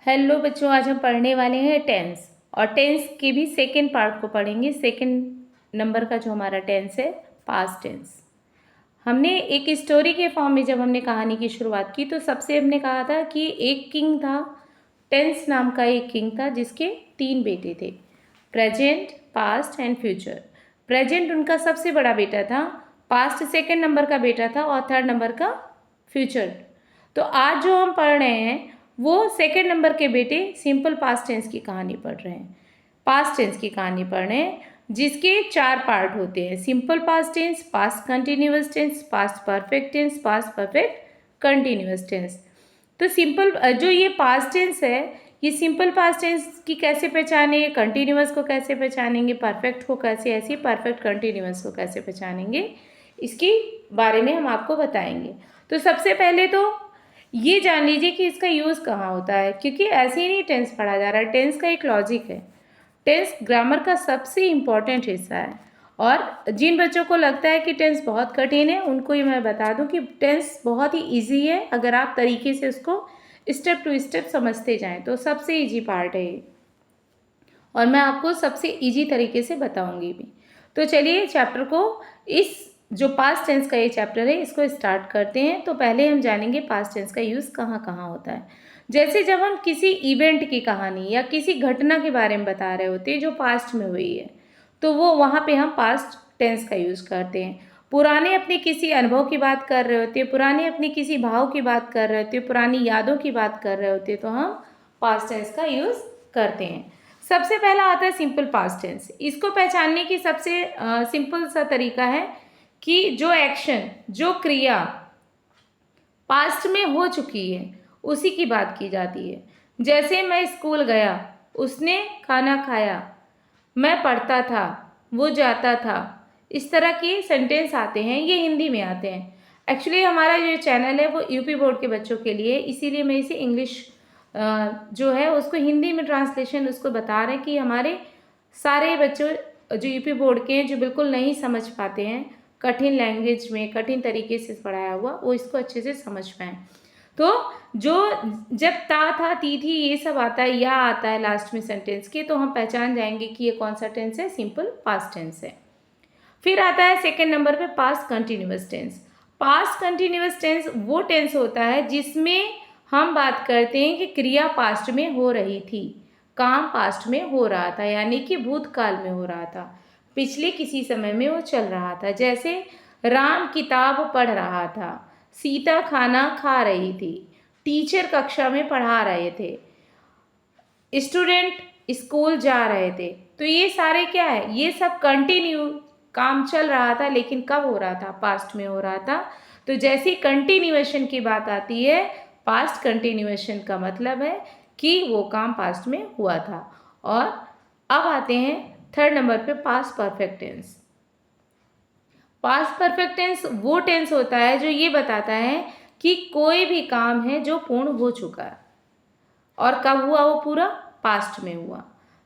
Hello बच्चों, आज हम पढ़ने वाले हैं टेंस और टेंस के भी सेकेंड पार्ट को पढ़ेंगे। सेकेंड नंबर का जो हमारा टेंस है पास्ट टेंस। हमने एक स्टोरी के फॉर्म में जब हमने कहानी की शुरुआत की तो सबसे हमने कहा था कि एक किंग था, टेंस नाम का एक किंग था जिसके 3 बेटे थे, present, past and future. Present उनका सबसे बड़ा बेटा था, पास्ट सेकेंड नंबर का बेटा था और थर्ड नंबर का फ्यूचर। तो आज जो हम पढ़ रहे हैं वो सेकेंड नंबर के बेटे सिंपल पास्ट टेंस की कहानी पढ़ रहे हैं। पास्ट टेंस की कहानी पढ़ रहे हैं जिसके 4 पार्ट होते हैं, simple past tense, past continuous tense, past perfect tense, past perfect continuous tense. तो सिंपल जो ये पास्ट टेंस है, ये सिंपल पास्ट टेंस की कैसे पहचानेंगे, कंटिन्यूअस को कैसे पहचानेंगे, परफेक्ट को कैसे, ऐसे परफेक्ट कंटिन्यूअस को कैसे पहचानेंगे, इसके बारे में हम आपको बताएंगे। तो सबसे पहले तो ये जान लीजिए कि इसका यूज़ कहाँ होता है, क्योंकि ऐसे ही नहीं टेंस पढ़ा जा रहा है। टेंस का एक लॉजिक है, टेंस ग्रामर का सबसे इम्पॉर्टेंट हिस्सा है। और जिन बच्चों को लगता है कि टेंस बहुत कठिन है, उनको ही मैं बता दूं कि टेंस बहुत ही इजी है अगर आप तरीके से उसको स्टेप टू स्टेप समझते जाएं तो सबसे इजी पार्ट है ये, और मैं आपको सबसे इजी तरीके से बताऊंगी भी। तो चलिए चैप्टर को, इस जो पास्ट टेंस का ये चैप्टर है इसको स्टार्ट करते हैं। तो पहले हम जानेंगे पास्ट टेंस का यूज़ कहाँ कहाँ होता है। जैसे जब हम किसी इवेंट की कहानी या किसी घटना के बारे में बता रहे होते हैं जो पास्ट में हुई है, तो वो वहाँ पे हम पास्ट टेंस का यूज़ करते हैं। पुराने अपने किसी अनुभव की बात कर रहे होते हैं, पुराने अपने किसी भाव की बात कर रहे होते हैं, पुरानी यादों की बात कर रहे होते हैं, तो हम पास्ट टेंस का यूज़ करते हैं। सबसे पहला आता है सिंपल पास्ट टेंस। इसको पहचानने की सबसे सिंपल सा तरीका है कि जो एक्शन, जो क्रिया पास्ट में हो चुकी है उसी की बात की जाती है। जैसे मैं स्कूल गया, उसने खाना खाया, मैं पढ़ता था, वो जाता था। इस तरह के सेंटेंस आते हैं, ये हिंदी में आते हैं। एक्चुअली हमारा जो चैनल है वो यूपी बोर्ड के बच्चों के लिए, इसीलिए मैं इसे इंग्लिश जो है उसको हिंदी में ट्रांसलेशन उसको बता रहे हैं कि हमारे सारे बच्चों जो यूपी बोर्ड के हैं, जो बिल्कुल नहीं समझ पाते हैं, कठिन लैंग्वेज में कठिन तरीके से पढ़ाया हुआ, वो इसको अच्छे से समझ पाएँ। तो जो जब था, थी ये सब आता है, या आता है लास्ट में सेंटेंस के, तो हम पहचान जाएंगे कि ये कौन सा टेंस है, सिंपल पास्ट टेंस है। फिर आता है सेकेंड नंबर पे past continuous tense. Past continuous tense वो टेंस होता है जिसमें हम बात करते हैं कि क्रिया पास्ट में हो रही थी, काम पास्ट में हो रहा था, यानी कि भूतकाल में हो रहा था, पिछले किसी समय में वो चल रहा था। जैसे राम किताब पढ़ रहा था, सीता खाना खा रही थी, टीचर कक्षा में पढ़ा रहे थे, स्टूडेंट स्कूल जा रहे थे। तो ये सारे क्या है, ये सब कंटिन्यू काम चल रहा था, लेकिन कब हो रहा था, पास्ट में हो रहा था। तो जैसे कंटिन्यूएशन की बात आती है, पास्ट कंटिन्यूएशन का मतलब है कि वो काम पास्ट में हुआ था। और अब आते हैं थर्ड नंबर पे past perfect tense. Past perfect tense वो टेंस होता है जो ये बताता है कि कोई भी काम है जो पूर्ण हो चुका है, और कब हुआ वो पूरा, पास्ट में हुआ।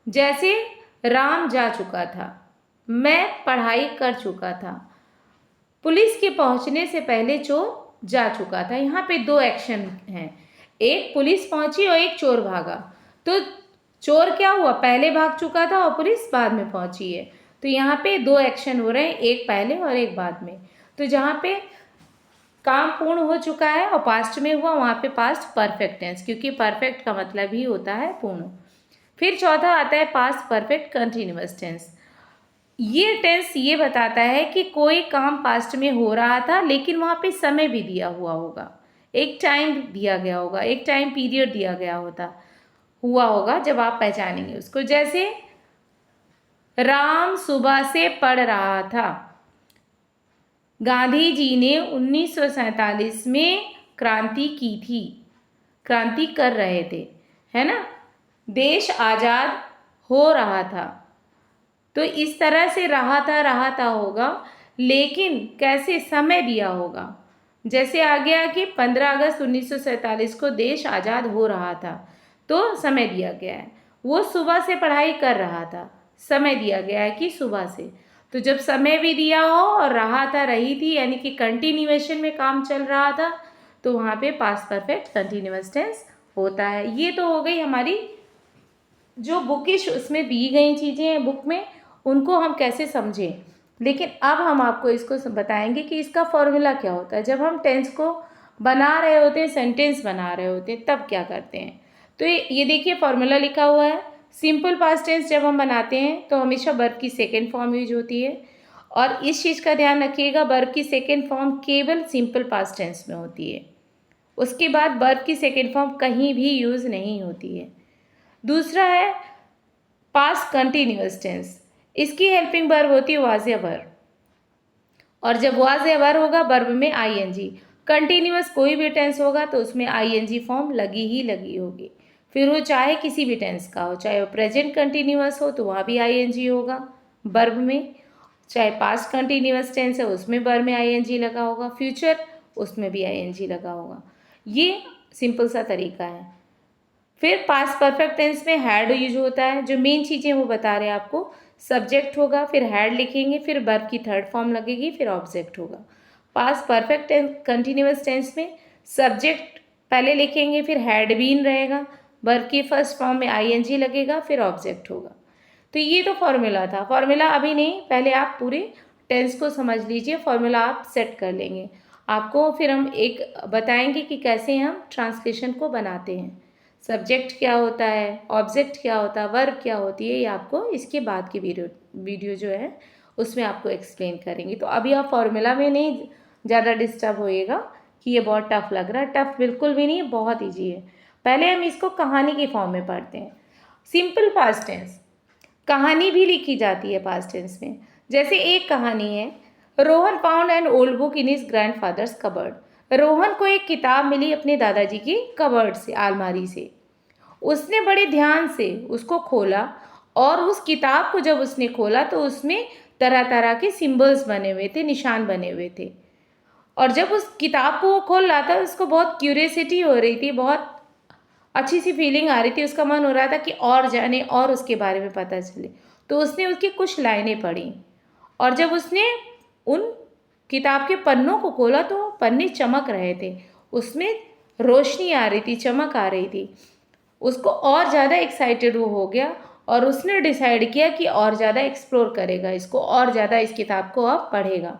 जैसे राम जा चुका था, मैं पढ़ाई कर चुका था, पुलिस के पहुंचने से पहले चोर जा चुका था। यहाँ पे 2 एक्शन हैं, एक पुलिस पहुंची और एक चोर भागा। तो चोर क्या हुआ, पहले भाग चुका था और पुलिस बाद में पहुंची है। तो यहाँ पे 2 एक्शन हो रहे हैं, एक पहले और एक बाद में। तो जहाँ पे काम पूर्ण हो चुका है और पास्ट में हुआ, वहाँ पे पास्ट परफेक्ट टेंस, क्योंकि परफेक्ट का मतलब ही होता है पूर्ण। फिर चौथा आता है पास्ट परफेक्ट कंटिन्यूअस टेंस। ये टेंस ये बताता है कि कोई काम पास्ट में हो रहा था, लेकिन वहाँ पे समय भी दिया हुआ होगा, एक टाइम दिया गया होगा, एक टाइम पीरियड दिया गया हुआ होगा जब आप पहचानेंगे उसको। जैसे राम सुबह से पढ़ रहा था, गांधी जी ने 1947 में क्रांति की थी, क्रांति कर रहे थे, है ना, देश आज़ाद हो रहा था। तो इस तरह से रहा था होगा, लेकिन कैसे, समय दिया होगा। जैसे आ गया कि 15 अगस्त 1947 को देश आज़ाद हो रहा था, तो समय दिया गया है। वो सुबह से पढ़ाई कर रहा था, समय दिया गया है कि सुबह से। तो जब समय भी दिया हो और रहा था, रही थी, यानी कि कंटिन्यूएशन में काम चल रहा था, तो वहाँ पे पास्ट परफेक्ट कंटिन्यूअस टेंस होता है। ये तो हो गई हमारी जो बुकिश उसमें दी गई चीज़ें हैं बुक में, उनको हम कैसे समझें। लेकिन अब हम आपको इसको बताएंगे कि इसका फॉर्मूला क्या होता है। जब हम टेंस को बना रहे होते हैं, सेंटेंस बना रहे होते हैं, तब क्या करते हैं। तो ये देखिए फॉर्मूला लिखा हुआ है। सिंपल पास्ट टेंस जब हम बनाते हैं तो हमेशा वर्ब की सेकेंड फॉर्म यूज होती है। और इस चीज़ का ध्यान रखिएगा, वर्ब की सेकेंड फॉर्म केवल सिंपल पास्ट टेंस में होती है। उसके बाद वर्ब की सेकेंड फॉर्म कहीं भी यूज़ नहीं होती है। दूसरा है पास्ट कंटिन्यूअस टेंस। इसकी हेल्पिंग वर्ब होती है वाज या वर, और जब वाज या वर होगा वर्ब में आईएनजी। कंटिन्यूअस कोई भी टेंस होगा तो उसमें आईएनजी फॉर्म लगी ही लगी होगी, फिर वो चाहे किसी भी टेंस का हो। चाहे वो प्रेजेंट कंटिन्यूअस हो तो वहाँ भी आईएनजी होगा वर्ब में, चाहे पास्ट कंटिन्यूअस टेंस है उसमें वर्ब में आईएनजी लगा होगा, फ्यूचर उसमें भी आईएनजी लगा होगा। ये सिंपल सा तरीका है। फिर पास्ट परफेक्ट टेंस में हैड यूज होता है। जो मेन चीज़ें वो बता रहे हैं आपको, सब्जेक्ट होगा, फिर हैड लिखेंगे, फिर वर्ब की थर्ड फॉर्म लगेगी, फिर ऑब्जेक्ट होगा। पास्ट परफेक्ट कंटिन्यूअस टेंस में सब्जेक्ट पहले लिखेंगे, फिर हैड बीन रहेगा, वर्ब की फर्स्ट फॉर्म में आईएनजी लगेगा, फिर ऑब्जेक्ट होगा। तो ये तो फॉर्मूला था। फॉर्मूला अभी नहीं, पहले आप पूरे टेंस को समझ लीजिए, फॉर्मूला आप सेट कर लेंगे। आपको फिर हम एक बताएंगे कि कैसे हम ट्रांसलेशन को बनाते हैं। सब्जेक्ट क्या होता है, ऑब्जेक्ट क्या होता है, वर्ब क्या होती है, ये आपको इसके बाद की वीडियो जो है उसमें आपको एक्सप्लेन करेंगे। तो अभी आप फॉर्मूला में नहीं ज़्यादा डिस्टर्ब होइएगा कि ये बहुत टफ लग रहा है। टफ बिल्कुल भी नहीं है, बहुत ईजी है। पहले हम इसको कहानी के फॉर्म में पढ़ते हैं। सिंपल पास्ट टेंस, कहानी भी लिखी जाती है पास्ट टेंस में। जैसे एक कहानी है, Rohan found an old book in his grandfathers cupboard. Rohan को एक किताब मिली अपने दादाजी की कबर्ड से, अलमारी से। उसने बड़े ध्यान से उसको खोला, और उस किताब को जब उसने खोला तो उसमें तरह तरह के सिंबल्स बने हुए थे, निशान बने हुए थे। और जब उस किताब को वो खोल रहा था उसको बहुत क्यूरियसिटी हो रही थी, बहुत अच्छी सी फीलिंग आ रही थी, उसका मन हो रहा था कि और जाने और उसके बारे में पता चले। तो उसने उसकी कुछ लाइनें पढ़ी, और जब उसने उन किताब के पन्नों को खोला तो पन्ने चमक रहे थे, उसमें रोशनी आ रही थी, चमक आ रही थी। उसको और ज़्यादा एक्साइटेड वो हो गया, और उसने डिसाइड किया कि और ज़्यादा एक्सप्लोर करेगा इसको, और ज़्यादा इस किताब को अब पढ़ेगा।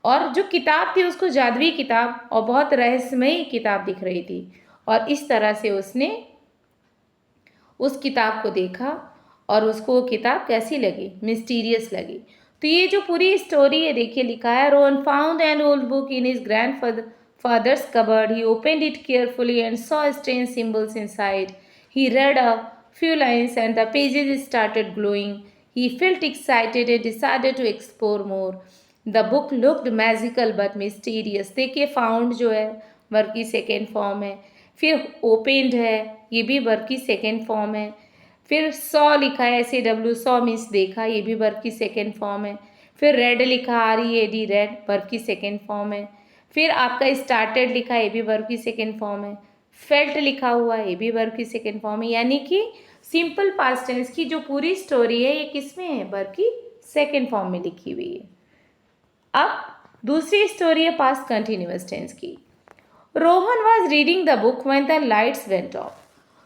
और जो किताब थी उसको जादुई किताब और बहुत रहस्यमयी किताब दिख रही थी, और इस तरह से उसने उस किताब को देखा, और उसको वो किताब कैसी लगी, मिस्टीरियस लगी। तो ये जो पूरी स्टोरी है देखिए लिखा है, Rohan found an old book in his grandfather's cupboard. He opened it carefully and saw strange symbols inside. He read a few lines and the pages started glowing. He felt excited and decided to explore more. The book looked magical but mysterious. देखिए found जो है verb की second form है, फिर opened है, ये भी verb की सेकेंड फॉर्म है, फिर सॉ लिखा है SAW, सॉ मीन्स देखा, ये भी वर्ब की सेकेंड फॉर्म है, फिर रेड लिखा READ रेड, वर्ब की सेकेंड फॉर्म है, फिर आपका स्टार्टेड लिखा है, ये भी वर्ब की सेकेंड फॉर्म है, फेल्ट लिखा हुआ है, ये भी वर्ब की सेकेंड फॉर्म है। यानी कि सिंपल पास्ट टेंस की जो पूरी स्टोरी है ये किस में है, वर्ब की सेकेंड फॉर्म में लिखी हुई है। अब दूसरी स्टोरी है पास्ट कंटिन्यूअस टेंस की। Rohan was reading the book when the lights went off.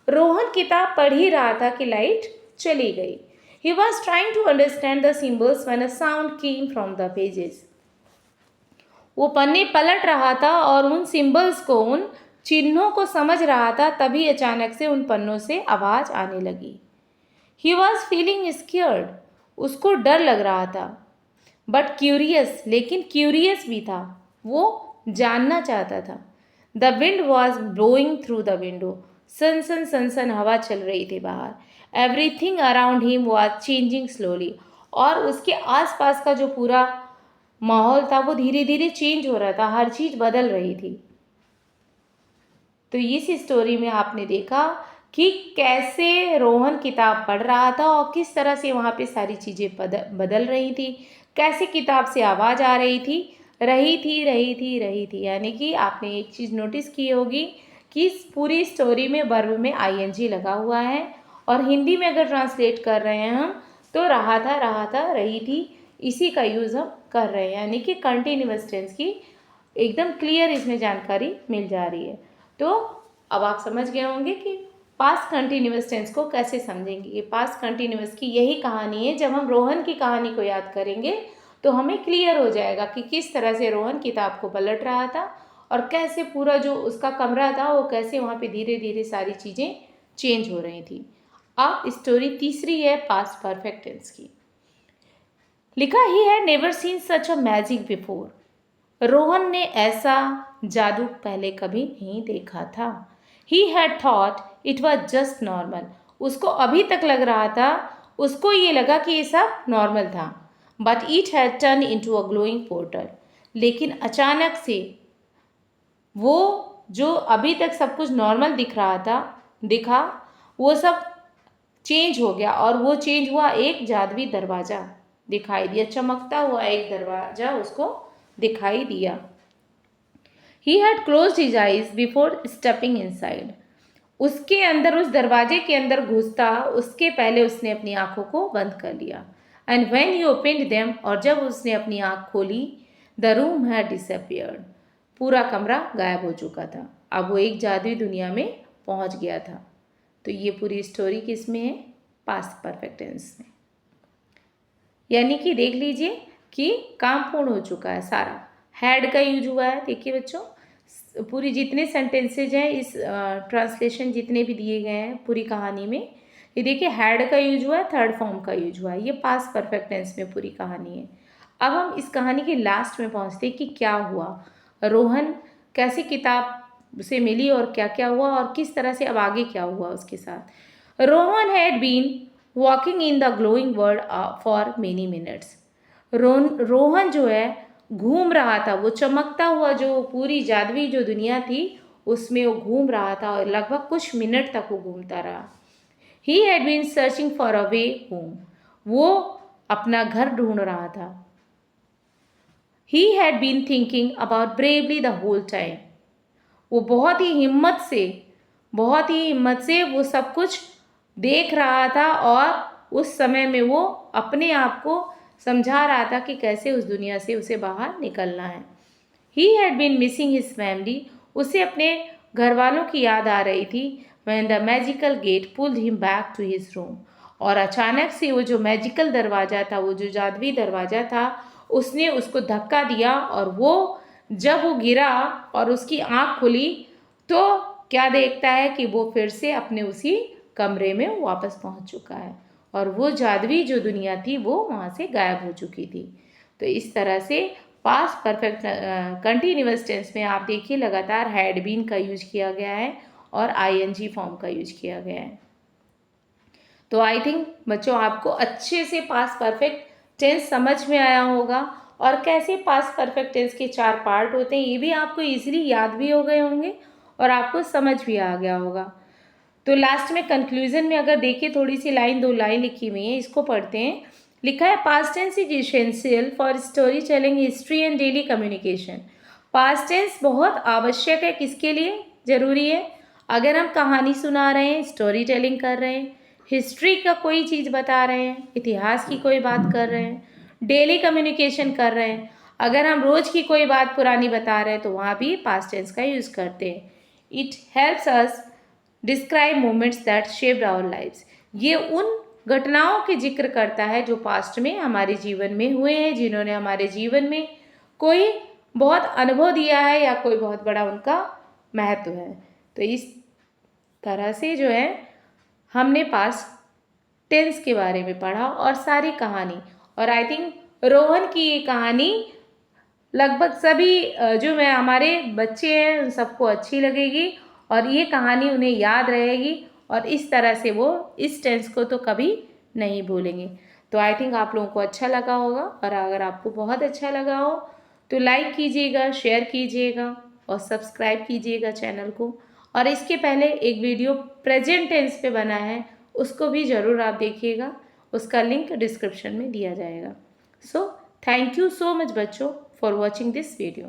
Rohan किताब पढ़ ही रहा था कि लाइट चली गई। He was trying to understand the symbols when a sound came from the pages. वो पन्ने पलट रहा था और उन सिंबल्स को, उन चिन्हों को समझ रहा था, तभी अचानक से उन पन्नों से आवाज़ आने लगी। ही वॉज फीलिंग स्कियर्ड, उसको डर लग रहा था, बट क्यूरियस, लेकिन क्यूरियस भी था, वो जानना चाहता था। The wind was blowing through the window, सन सन सन सन हवा चल रही थी बाहर। Everything around him was changing slowly, और उसके आसपास का जो पूरा माहौल था वो धीरे धीरे चेंज हो रहा था, हर चीज़ बदल रही थी। तो इस स्टोरी में आपने देखा कि कैसे रोहन किताब पढ़ रहा था और किस तरह से वहाँ पे सारी चीज़ें बदल रही थी, कैसे किताब से आवाज़ आ रही थी, रही थी। यानी कि आपने एक चीज़ नोटिस की होगी कि इस पूरी स्टोरी में वर्ब में ING लगा हुआ है, और हिंदी में अगर ट्रांसलेट कर रहे हैं हम तो रहा था, रही थी, इसी का यूज़ हम कर रहे हैं। यानी कि कंटिन्यूअस टेंस की एकदम क्लियर इसमें जानकारी मिल जा रही है। तो अब आप समझ गए होंगे कि पास्ट कंटिन्यूअस टेंस को कैसे समझेंगे। ये पास्ट कंटिन्यूअस की यही कहानी है। जब हम रोहन की कहानी को याद करेंगे तो हमें क्लियर हो जाएगा कि किस तरह से रोहन किताब को पलट रहा था और कैसे पूरा जो उसका कमरा था वो कैसे वहाँ पे धीरे धीरे सारी चीज़ें चेंज हो रही थी। अब स्टोरी तीसरी है पास्ट परफेक्ट टेंस की। लिखा ही है never seen such a magic before. Rohan ने ऐसा जादू पहले कभी नहीं देखा था। He had thought it was just normal. उसको अभी तक लग रहा था, उसको ये लगा कि ये सब नॉर्मल था। But it had turn into a glowing portal. लेकिन अचानक से वो जो अभी तक सब कुछ नॉर्मल दिखा वो सब चेंज हो गया और वो चेंज हुआ एक जादुई दरवाज़ा दिखाई दिया। चमकता हुआ एक दरवाज़ा उसको दिखाई दिया। He had closed his eyes before stepping inside. उसके अंदर, उस दरवाजे के अंदर घुसता उसके पहले उसने अपनी आंखों को बंद कर लिया। And when he opened them, और जब उसने अपनी आंख खोली, द रूम हैड डिसअपियर्ड। पूरा कमरा गायब हो चुका था। अब वो एक जादुई दुनिया में पहुंच गया था। तो ये पूरी स्टोरी किस में है? पास्ट परफेक्ट टेंस में। यानी कि देख लीजिए कि काम पूर्ण हो चुका है सारा। हैड का यूज हुआ है। देखिए बच्चों, पूरी जितने सेंटेंसेज हैं इस ट्रांसलेशन जितने भी दिए गए हैं पूरी कहानी में, ये देखिए हैड का यूज हुआ है, थर्ड फॉर्म का यूज हुआ है। ये पास्ट परफेक्ट टेंस में पूरी कहानी है। अब हम इस कहानी के लास्ट में पहुंचते हैं कि क्या हुआ, रोहन कैसे किताब से मिली और क्या क्या हुआ और किस तरह से अब आगे क्या हुआ उसके साथ। Rohan had been walking in the glowing world for many minutes. Rohan जो है घूम रहा था, वो चमकता हुआ जो पूरी जादुई जो दुनिया थी उसमें वो घूम रहा था और लगभग कुछ मिनट तक वो घूमता रहा। He had been searching for a way home. वो अपना घर ढूंढ रहा था। He had been thinking about bravely the whole time. वो बहुत ही हिम्मत से वो सब कुछ देख रहा था और उस समय में वो अपने आप को समझा रहा था कि कैसे उस दुनिया से उसे बाहर निकलना है। He had been missing his family. उसे अपने घर वालों की याद आ रही थी। When the magical gate pulled him back to his room. और अचानक से वो जो मैजिकल दरवाज़ा था, वो जो जादुई दरवाज़ा था, उसने उसको धक्का दिया और वो जब वो गिरा और उसकी आँख खुली तो क्या देखता है कि वो फिर से अपने उसी कमरे में वापस पहुंच चुका है और वो जादुई जो दुनिया थी वो वहाँ से गायब हो चुकी थी। तो इस तरह से पास्ट परफेक्ट कंटिन्यूअस टेंस में आप देखिए लगातार हैड बीन का यूज किया गया है और आईएनजी फॉर्म का यूज किया गया है। तो आई थिंक बच्चों आपको अच्छे से पास्ट परफेक्ट टेंस समझ में आया होगा और कैसे पास्ट परफेक्ट टेंस के 4 पार्ट होते हैं ये भी आपको इजीली याद भी हो गए होंगे और आपको समझ भी आ गया होगा। तो लास्ट में कंक्लूजन में अगर देखिए थोड़ी सी लाइन 2 लाइन लिखी हुई है, इसको पढ़ते हैं। लिखा है past tense is essential for story telling, history and daily communication. Past tense बहुत आवश्यक है, किसके लिए ज़रूरी है? अगर हम कहानी सुना रहे हैं, स्टोरी टेलिंग कर रहे हैं, हिस्ट्री का कोई चीज़ बता रहे हैं, इतिहास की कोई बात कर रहे हैं, डेली कम्युनिकेशन कर रहे हैं, अगर हम रोज़ की कोई बात पुरानी बता रहे हैं तो वहाँ भी पास्ट टेंस का यूज़ करते हैं। It helps us describe moments that shaped our lives. ये उन घटनाओं के जिक्र करता है जो पास्ट में हमारे जीवन में हुए हैं, जिन्होंने हमारे जीवन में कोई बहुत अनुभव दिया है या कोई बहुत बड़ा उनका महत्व है। तो इस तरह से जो है हमने पास्ट टेंस के बारे में पढ़ा और सारी कहानी, और आई थिंक रोहन की ये कहानी लगभग सभी जो मैं हमारे बच्चे हैं उन सबको अच्छी लगेगी और ये कहानी उन्हें याद रहेगी और इस तरह से वो इस टेंस को तो कभी नहीं भूलेंगे। तो आई थिंक आप लोगों को अच्छा लगा होगा और अगर आपको बहुत अच्छा लगा हो तो लाइक कीजिएगा, शेयर कीजिएगा और सब्सक्राइब कीजिएगा चैनल को। और इसके पहले एक वीडियो प्रेजेंट टेंस पे बना है, उसको भी ज़रूर आप देखिएगा, उसका लिंक डिस्क्रिप्शन में दिया जाएगा। So thank you so much बच्चों for watching this video.